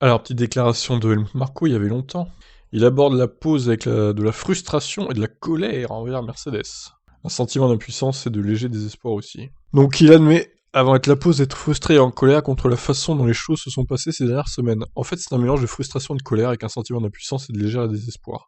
Alors, petite déclaration de Helmut Marko il y avait longtemps. Il aborde la pause avec de la frustration et de la colère envers Mercedes. Un sentiment d'impuissance et de léger désespoir aussi. Donc il admet, avant d'être la pause, d'être frustré et en colère contre la façon dont les choses se sont passées ces dernières semaines. En fait, c'est un mélange de frustration et de colère avec un sentiment d'impuissance et de léger désespoir.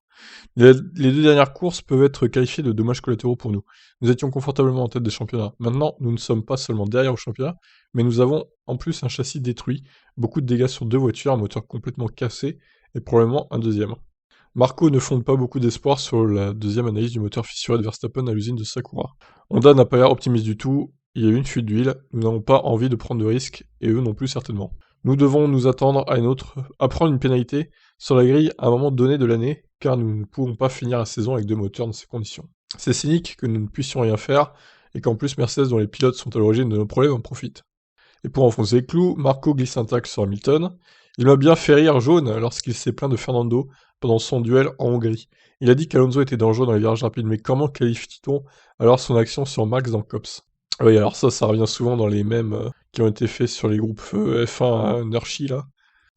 Les deux dernières courses peuvent être qualifiées de dommages collatéraux pour nous. Nous étions confortablement en tête des championnats. Maintenant, nous ne sommes pas seulement derrière au championnat, mais nous avons en plus un châssis détruit, beaucoup de dégâts sur deux voitures, un moteur complètement cassé et probablement un deuxième. Marco ne fonde pas beaucoup d'espoir sur la deuxième analyse du moteur fissuré de Verstappen à l'usine de Sakura. Honda n'a pas l'air optimiste du tout, il y a eu une fuite d'huile, nous n'avons pas envie de prendre de risques, et eux non plus certainement. Nous devons nous attendre à prendre une pénalité sur la grille à un moment donné de l'année, car nous ne pouvons pas finir la saison avec deux moteurs dans ces conditions. C'est cynique que nous ne puissions rien faire, et qu'en plus Mercedes dont les pilotes sont à l'origine de nos problèmes en profitent. Et pour enfoncer les clous, Marco glisse un tacle sur Hamilton. Il m'a bien fait rire jaune lorsqu'il s'est plaint de Fernando pendant son duel en Hongrie. Il a dit qu'Alonso était dangereux dans les virages rapides, mais comment qualifie-t-on alors son action sur Max dans Cops? Oui, alors ça revient souvent dans les mèmes qui ont été faits sur les groupes F1 à Nurchi, là.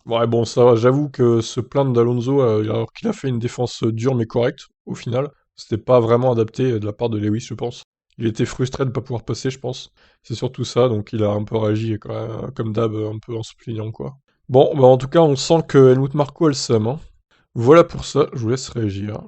Ouais, bon, ça va, j'avoue que se plaindre d'Alonso alors qu'il a fait une défense dure mais correcte, au final, c'était pas vraiment adapté de la part de Lewis, je pense. Il était frustré de ne pas pouvoir passer, je pense. C'est surtout ça, donc il a un peu réagi quand même, comme d'hab, un peu en se plaignant, quoi. Bon, bah en tout cas, on sent que Helmut Marko a le seum, hein. Voilà pour ça, je vous laisse réagir.